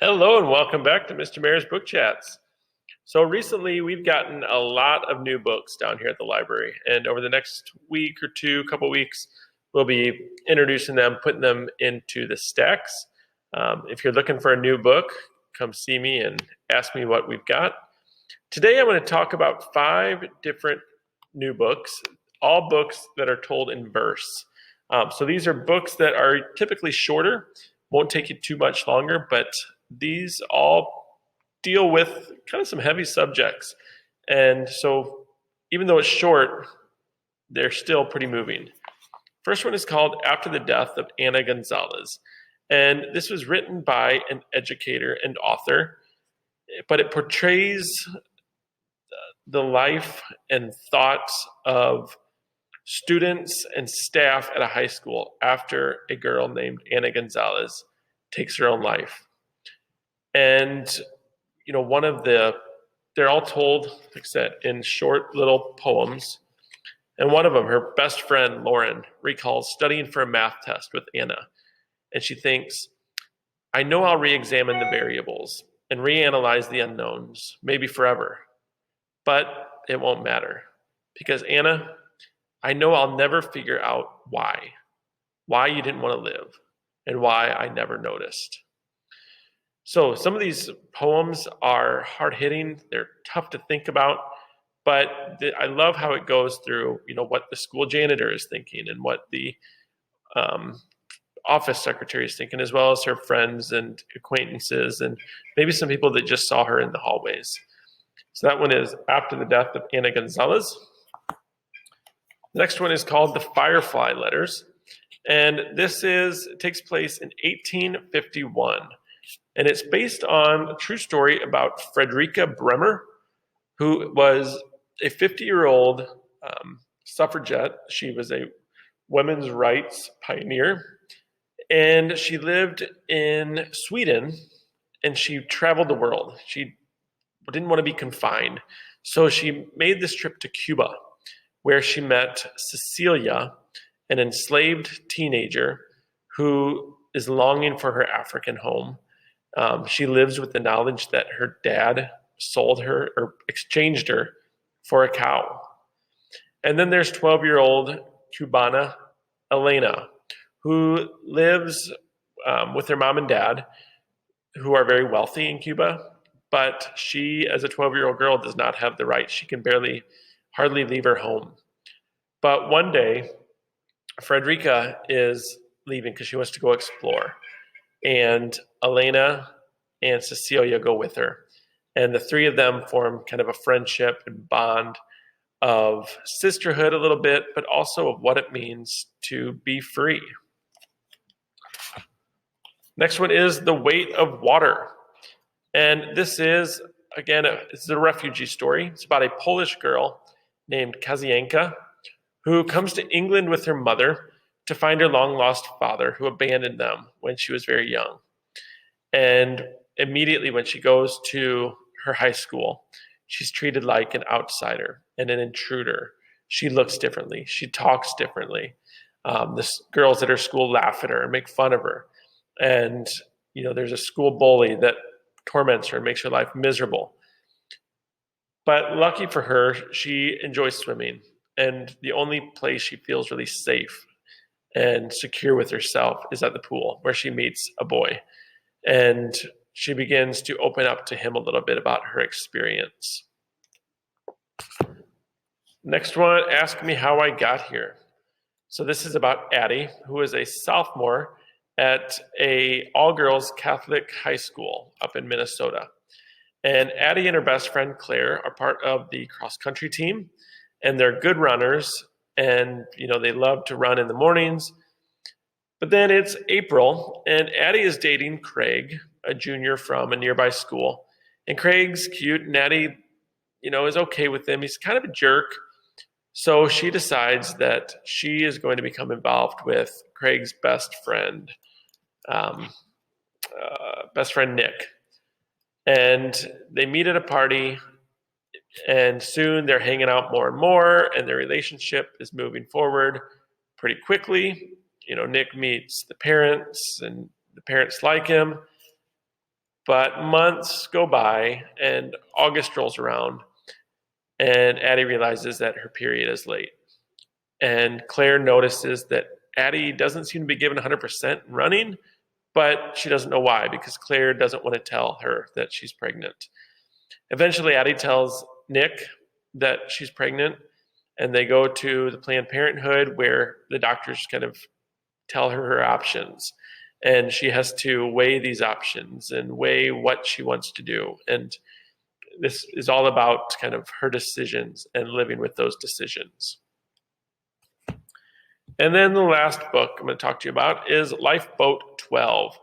Hello and welcome back to Mr. Mayor's Book Chats. So recently we've gotten a lot of new books down here at the library, and over the next week or two, couple weeks, we'll be introducing them, putting them into the stacks. If you're looking for a new book, come see me and ask me what we've got. Today I'm going to talk about 5 different new books, all books that are told in verse. So these are books that are typically shorter, won't take you too much longer, but these all deal with kind of some heavy subjects. And so even though it's short, they're still pretty moving. First one is called After the Death of Ana Gonzales. And this was written by an educator and author, but it portrays the life and thoughts of students and staff at a high school after a girl named Ana Gonzales takes her own life. And, they're all told, like I said, in short little poems. And one of them, her best friend, Lauren, recalls studying for a math test with Anna. And she thinks, I know I'll re-examine the variables and reanalyze the unknowns, maybe forever. But it won't matter. Because Anna, I know I'll never figure out why you didn't want to live, and why I never noticed. So some of these poems are hard-hitting. They're tough to think about, but I love how it goes through, what the school janitor is thinking and what the office secretary is thinking, as well as her friends and acquaintances, and maybe some people that just saw her in the hallways. So that one is After the Death of Ana Gonzales. The next one is called The Firefly Letters, and it takes place in 1851. And it's based on a true story about Frederica Bremer, who was a 50-year-old suffragette. She was a women's rights pioneer, and she lived in Sweden, and she traveled the world. She didn't want to be confined, so she made this trip to Cuba, where she met Cecilia, an enslaved teenager who is longing for her African home. She lives with the knowledge that her dad sold her or exchanged her for a cow. And then there's 12-year-old Cubana Elena, who lives with her mom and dad, who are very wealthy in Cuba, but she, as a 12-year-old girl, does not have the right. She can hardly leave her home. But one day, Frederica is leaving because she wants to go explore. And Elena and Cecilia go with her. And the three of them form kind of a friendship and bond of sisterhood a little bit, but also of what it means to be free. Next one is The Weight of Water. And this is, again, it's a refugee story. It's about a Polish girl named Kazienka who comes to England with her mother to find her long-lost father, who abandoned them when she was very young. And immediately when she goes to her high school, she's treated like an outsider and an intruder. She looks differently. She talks differently. The girls at her school laugh at her and make fun of her. And, there's a school bully that torments her and makes her life miserable. But lucky for her, she enjoys swimming. And the only place she feels really safe and secure with herself is at the pool, where she meets a boy. And she begins to open up to him a little bit about her experience. Next one, Ask Me How I Got Here. So this is about Addie, who is a sophomore at a all-girls Catholic high school up in Minnesota. And Addie and her best friend Claire are part of the cross-country team, and they're good runners. And, they love to run in the mornings. But then it's April, and Addie is dating Craig, a junior from a nearby school. And Craig's cute, and Addie, is okay with him. He's kind of a jerk. So she decides that she is going to become involved with Craig's best friend Nick. And they meet at a party. And soon they're hanging out more and more, and their relationship is moving forward pretty quickly. Nick meets the parents, and the parents like him. But months go by, and August rolls around, and Addie realizes that her period is late. And Claire notices that Addie doesn't seem to be given 100% running, but she doesn't know why, because Claire doesn't want to tell her that she's pregnant. Eventually, Addie tells Nick that she's pregnant, and they go to the Planned Parenthood where the doctors kind of tell her options. And she has to weigh these options and weigh what she wants to do. And this is all about kind of her decisions and living with those decisions. And then the last book I'm going to talk to you about is Lifeboat 12,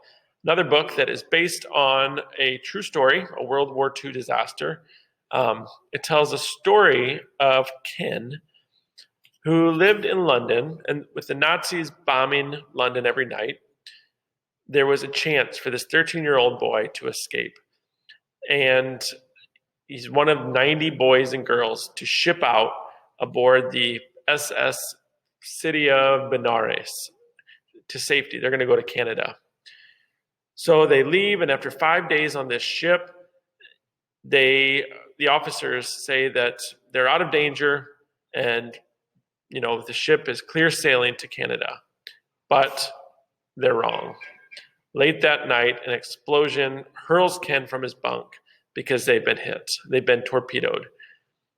another book that is based on a true story, a World War II disaster. It tells a story of Ken, who lived in London, and with the Nazis bombing London every night, there was a chance for this 13-year-old boy to escape. And he's one of 90 boys and girls to ship out aboard the SS City of Benares to safety. They're going to go to Canada. So they leave, and after 5 days on this ship, the officers say that they're out of danger and the ship is clear sailing to Canada. But they're wrong. Late that night, an explosion hurls Ken from his bunk because they've been hit. They've been torpedoed.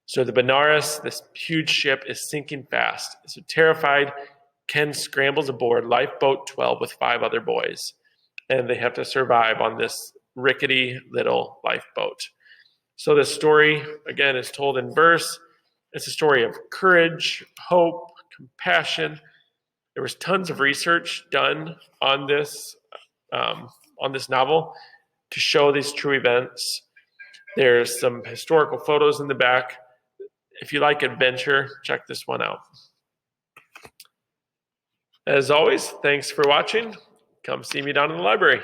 So the Benares, this huge ship, is sinking fast. So terrified, Ken scrambles aboard Lifeboat 12 with 5 other boys. And they have to survive on this rickety little lifeboat. So the story, again, is told in verse. It's a story of courage, hope, compassion. There was tons of research done on this novel to show these true events. There's some historical photos in the back. If you like adventure, check this one out. As always, thanks for watching. Come see me down in the library.